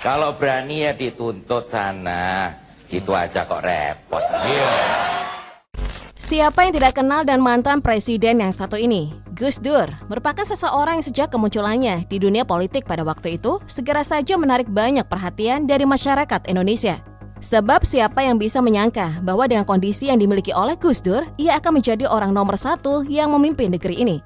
Kalau berani ya dituntut sana. Gitu aja kok repot. Siapa yang tidak kenal dan mantan presiden yang satu ini? Gus Dur merupakan seseorang yang sejak kemunculannya di dunia politik pada waktu itu segera saja menarik banyak perhatian dari masyarakat Indonesia. Sebab siapa yang bisa menyangka bahwa dengan kondisi yang dimiliki oleh Gus Dur, ia akan menjadi orang nomor 1 yang memimpin negeri ini.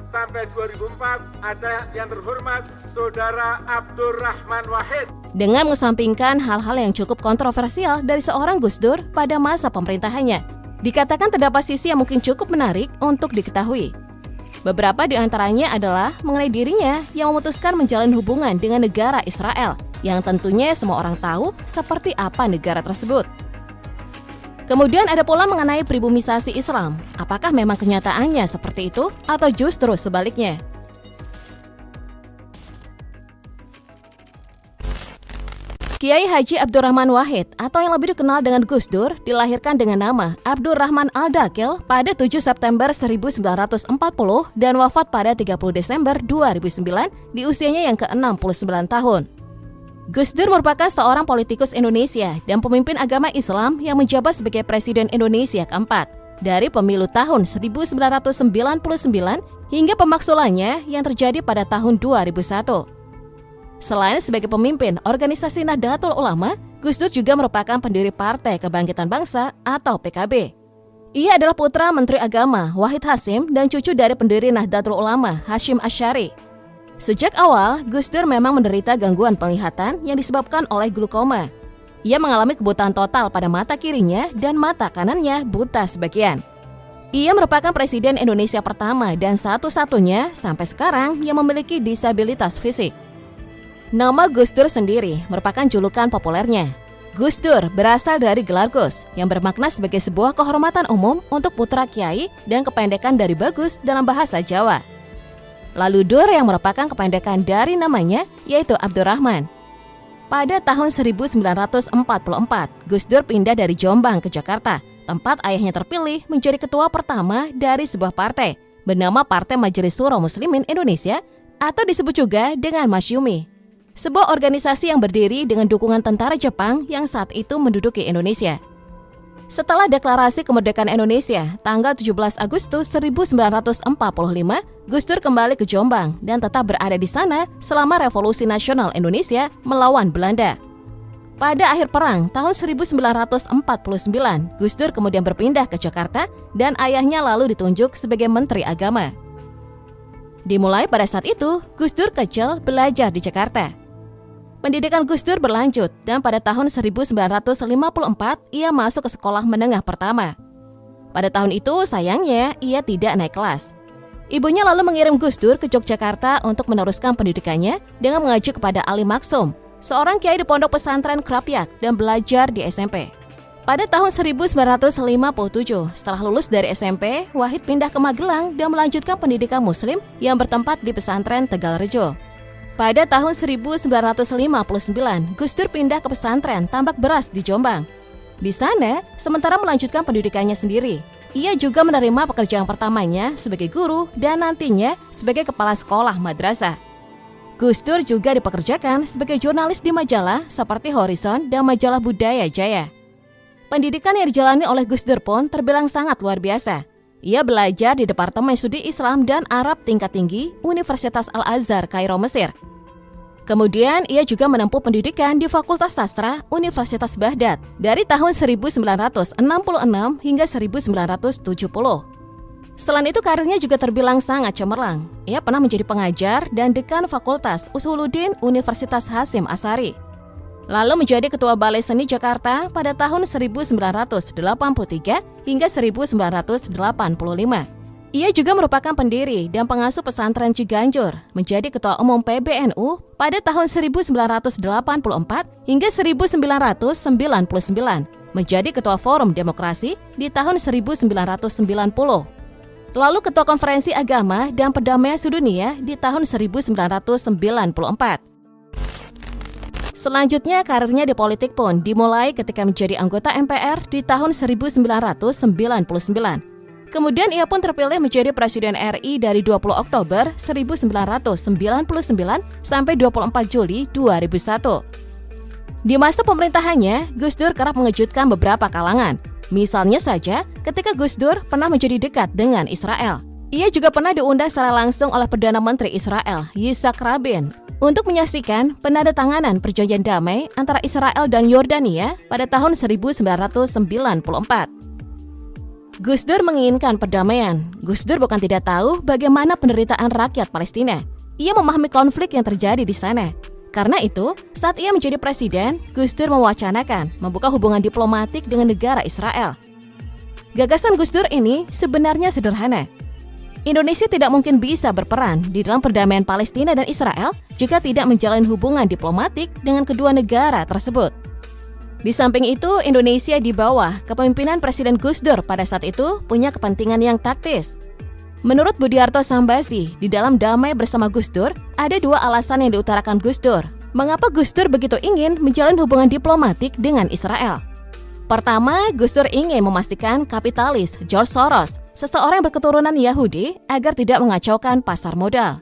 Sampai 2004 ada yang terhormat Saudara Abdurrahman Wahid. Dengan mengesampingkan hal-hal yang cukup kontroversial dari seorang Gus Dur pada masa pemerintahannya, dikatakan terdapat sisi yang mungkin cukup menarik untuk diketahui. Beberapa di antaranya adalah mengenai dirinya yang memutuskan menjalin hubungan dengan negara Israel, yang tentunya semua orang tahu seperti apa negara tersebut. Kemudian ada pula mengenai pribumisasi Islam. Apakah memang kenyataannya seperti itu atau justru sebaliknya? Kiai Haji Abdurrahman Wahid atau yang lebih dikenal dengan Gus Dur dilahirkan dengan nama Abdurrahman Al-Dakil pada 7 September 1940 dan wafat pada 30 Desember 2009 di usianya yang ke-69 tahun. Gus Dur merupakan seorang politikus Indonesia dan pemimpin agama Islam yang menjabat sebagai Presiden Indonesia keempat dari pemilu tahun 1999 hingga pemaksulannya yang terjadi pada tahun 2001. Selain sebagai pemimpin organisasi Nahdlatul Ulama, Gus Dur juga merupakan pendiri Partai Kebangkitan Bangsa atau PKB. Ia adalah putra Menteri Agama Wahid Hasyim dan cucu dari pendiri Nahdlatul Ulama Hasyim Asy'ari. Sejak awal, Gus Dur memang menderita gangguan penglihatan yang disebabkan oleh glaukoma. Ia mengalami kebutaan total pada mata kirinya dan mata kanannya buta sebagian. Ia merupakan Presiden Indonesia pertama dan satu-satunya sampai sekarang yang memiliki disabilitas fisik. Nama Gus Dur sendiri merupakan julukan populernya. Gus Dur berasal dari gelar Gus, yang bermakna sebagai sebuah kehormatan umum untuk putra kiai dan kependekan dari bagus dalam bahasa Jawa. Lalu Dur yang merupakan kependekan dari namanya, yaitu Abdurrahman. Pada tahun 1944, Gus Dur pindah dari Jombang ke Jakarta, tempat ayahnya terpilih menjadi ketua pertama dari sebuah partai, bernama Partai Majelis Syuro Muslimin Indonesia, atau disebut juga dengan Masyumi. Sebuah organisasi yang berdiri dengan dukungan tentara Jepang yang saat itu menduduki Indonesia. Setelah deklarasi kemerdekaan Indonesia, tanggal 17 Agustus 1945, Gus Dur kembali ke Jombang dan tetap berada di sana selama Revolusi Nasional Indonesia melawan Belanda. Pada akhir perang tahun 1949, Gus Dur kemudian berpindah ke Jakarta dan ayahnya lalu ditunjuk sebagai Menteri Agama. Dimulai pada saat itu, Gus Dur kecil belajar di Jakarta. Pendidikan Gus Dur berlanjut dan pada tahun 1954 ia masuk ke sekolah menengah pertama. Pada tahun itu sayangnya ia tidak naik kelas. Ibunya lalu mengirim Gus Dur ke Yogyakarta untuk meneruskan pendidikannya dengan mengacu kepada Ali Maksum, seorang kiai di pondok pesantren Krapyak dan belajar di SMP. Pada tahun 1957, setelah lulus dari SMP, Wahid pindah ke Magelang dan melanjutkan pendidikan muslim yang bertempat di pesantren Tegalrejo. Pada tahun 1959, Gus Dur pindah ke pesantren Tambak Beras di Jombang. Di sana, sementara melanjutkan pendidikannya sendiri, ia juga menerima pekerjaan pertamanya sebagai guru dan nantinya sebagai kepala sekolah madrasah. Gus Dur juga dipekerjakan sebagai jurnalis di majalah seperti Horizon dan majalah Budaya Jaya. Pendidikan yang dijalani oleh Gus Dur pun terbilang sangat luar biasa. Ia belajar di Departemen Studi Islam dan Arab tingkat tinggi Universitas Al-Azhar, Kairo, Mesir. Kemudian ia juga menempuh pendidikan di Fakultas Sastra Universitas Baghdad dari tahun 1966 hingga 1970. Selain itu karirnya juga terbilang sangat cemerlang. Ia pernah menjadi pengajar dan dekan Fakultas Usuluddin Universitas Hasyim Asy'ari. Lalu menjadi Ketua Balai Seni Jakarta pada tahun 1983 hingga 1985. Ia juga merupakan pendiri dan pengasuh pesantren Ciganjur, menjadi Ketua Umum PBNU pada tahun 1984 hingga 1999, menjadi Ketua Forum Demokrasi di tahun 1990. Lalu Ketua Konferensi Agama dan Perdamaian Sedunia di tahun 1994. Selanjutnya karirnya di politik pun dimulai ketika menjadi anggota MPR di tahun 1999. Kemudian ia pun terpilih menjadi Presiden RI dari 20 Oktober 1999 sampai 24 Juli 2001. Di masa pemerintahannya, Gus Dur kerap mengejutkan beberapa kalangan. Misalnya saja, ketika Gus Dur pernah menjadi dekat dengan Israel. Ia juga pernah diundang secara langsung oleh Perdana Menteri Israel, Yitzhak Rabin, untuk menyaksikan penandatanganan perjanjian damai antara Israel dan Yordania pada tahun 1994. Gus Dur menginginkan perdamaian. Gus Dur bukan tidak tahu bagaimana penderitaan rakyat Palestina. Ia memahami konflik yang terjadi di sana. Karena itu, saat ia menjadi presiden, Gus Dur mewacanakan membuka hubungan diplomatik dengan negara Israel. Gagasan Gus Dur ini sebenarnya sederhana. Indonesia tidak mungkin bisa berperan di dalam perdamaian Palestina dan Israel jika tidak menjalin hubungan diplomatik dengan kedua negara tersebut. Di samping itu, Indonesia di bawah kepemimpinan Presiden Gus Dur pada saat itu punya kepentingan yang taktis. Menurut Budiarto Sambasi, di dalam Damai Bersama Gus Dur, ada dua alasan yang diutarakan Gus Dur. Mengapa Gus Dur begitu ingin menjalin hubungan diplomatik dengan Israel? Pertama, Gus Dur ingin memastikan kapitalis George Soros, seseorang yang berketurunan Yahudi, agar tidak mengacaukan pasar modal.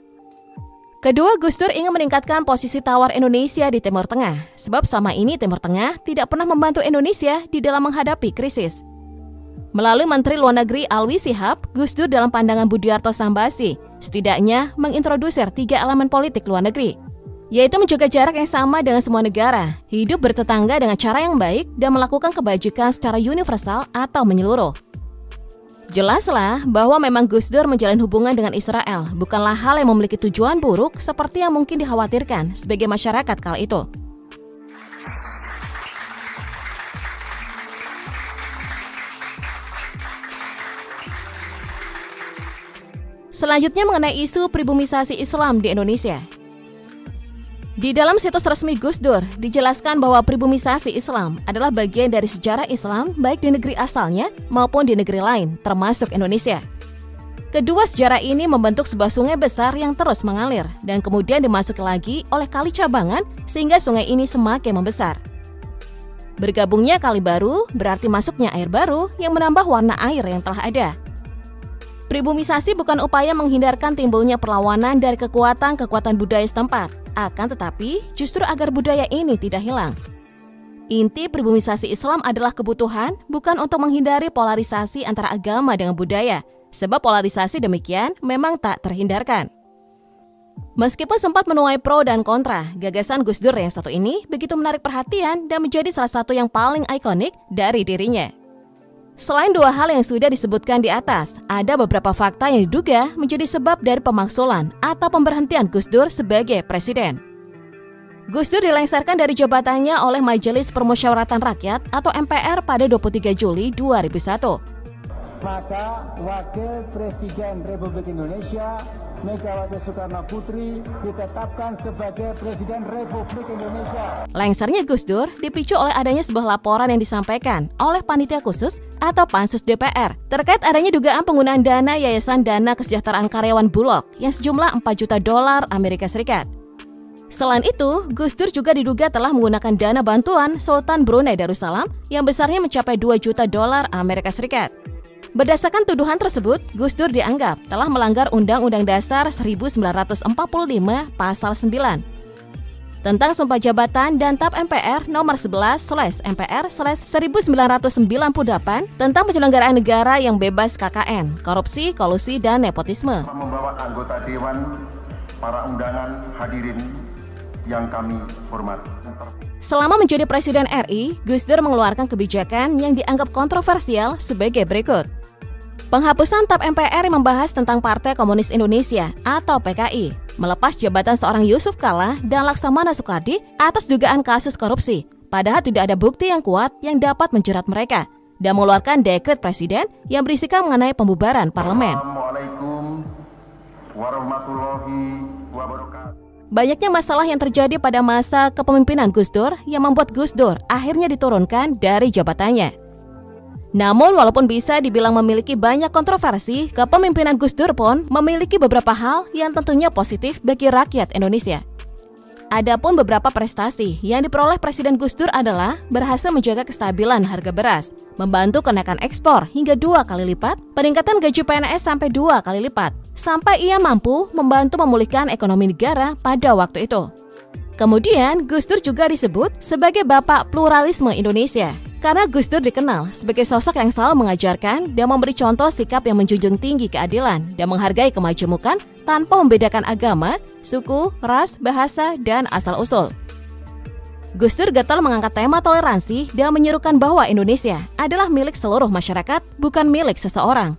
Kedua, Gus Dur ingin meningkatkan posisi tawar Indonesia di Timur Tengah, sebab selama ini Timur Tengah tidak pernah membantu Indonesia di dalam menghadapi krisis. Melalui Menteri Luar Negeri Alwi Shihab, Gus Dur dalam pandangan Budiarto Sambasi, setidaknya mengintrodusir 3 elemen politik luar negeri, yaitu menjaga jarak yang sama dengan semua negara, hidup bertetangga dengan cara yang baik, dan melakukan kebajikan secara universal atau menyeluruh. Jelaslah bahwa memang Gus Dur menjalin hubungan dengan Israel bukanlah hal yang memiliki tujuan buruk seperti yang mungkin dikhawatirkan sebagai masyarakat kala itu. Selanjutnya mengenai isu pribumisasi Islam di Indonesia. Di dalam situs resmi Gus Dur, dijelaskan bahwa pribumisasi Islam adalah bagian dari sejarah Islam baik di negeri asalnya maupun di negeri lain, termasuk Indonesia. Kedua sejarah ini membentuk sebuah sungai besar yang terus mengalir dan kemudian dimasuki lagi oleh kali cabangan sehingga sungai ini semakin membesar. Bergabungnya kali baru berarti masuknya air baru yang menambah warna air yang telah ada. Pribumisasi bukan upaya menghindarkan timbulnya perlawanan dari kekuatan budaya setempat, akan tetapi justru agar budaya ini tidak hilang. Inti pribumisasi Islam adalah kebutuhan, bukan untuk menghindari polarisasi antara agama dengan budaya, sebab polarisasi demikian memang tak terhindarkan. Meskipun sempat menuai pro dan kontra, gagasan Gus Dur yang satu ini begitu menarik perhatian dan menjadi salah satu yang paling ikonik dari dirinya. Selain dua hal yang sudah disebutkan di atas, ada beberapa fakta yang diduga menjadi sebab dari pemaksulan atau pemberhentian Gus Dur sebagai presiden. Gus Dur dilengsarkan dari jabatannya oleh Majelis Permusyawaratan Rakyat atau MPR pada 23 Juli 2001. Maka Wakil Presiden Republik Indonesia Megawati Soekarno Putri ditetapkan sebagai Presiden Republik Indonesia. Lengsarnya Gus Dur dipicu oleh adanya sebuah laporan yang disampaikan oleh Panitia Khusus atau Pansus DPR terkait adanya dugaan penggunaan dana Yayasan Dana Kesejahteraan Karyawan Bulog yang sejumlah $4 juta Amerika Serikat. Selain itu, Gus Dur juga diduga telah menggunakan dana bantuan Sultan Brunei Darussalam yang besarnya mencapai $2 juta Amerika Serikat. Berdasarkan tuduhan tersebut, Gus Dur dianggap telah melanggar Undang-Undang Dasar 1945 Pasal 9 tentang Sumpah Jabatan dan TAP MPR nomor 11/MPR/1998 tentang penyelenggaraan negara yang bebas KKN, korupsi, kolusi, dan nepotisme. Membawa anggota Dewan, para undangan hadirin yang kami hormati. Selama menjadi Presiden RI, Gus Dur mengeluarkan kebijakan yang dianggap kontroversial sebagai berikut. Penghapusan TAP MPR yang membahas tentang Partai Komunis Indonesia atau PKI, melepas jabatan seorang Yusuf Kalla dan Laksamana Soekardi atas dugaan kasus korupsi, padahal tidak ada bukti yang kuat yang dapat menjerat mereka, dan mengeluarkan dekret presiden yang berisikan mengenai pembubaran parlemen. Assalamualaikum warahmatullahi wabarakatuh. Banyaknya masalah yang terjadi pada masa kepemimpinan Gus Dur yang membuat Gus Dur akhirnya diturunkan dari jabatannya. Namun walaupun bisa dibilang memiliki banyak kontroversi, kepemimpinan Gus Dur pun memiliki beberapa hal yang tentunya positif bagi rakyat Indonesia. Adapun beberapa prestasi yang diperoleh Presiden Gus Dur adalah berhasil menjaga kestabilan harga beras, membantu kenaikan ekspor hingga 2 kali lipat, peningkatan gaji PNS sampai 2 kali lipat, sampai ia mampu membantu memulihkan ekonomi negara pada waktu itu. Kemudian, Gus Dur juga disebut sebagai Bapak Pluralisme Indonesia. Karena Gus Dur dikenal sebagai sosok yang selalu mengajarkan dan memberi contoh sikap yang menjunjung tinggi keadilan dan menghargai kemajemukan tanpa membedakan agama, suku, ras, bahasa, dan asal-usul. Gus Dur getol mengangkat tema toleransi dan menyerukan bahwa Indonesia adalah milik seluruh masyarakat, bukan milik seseorang.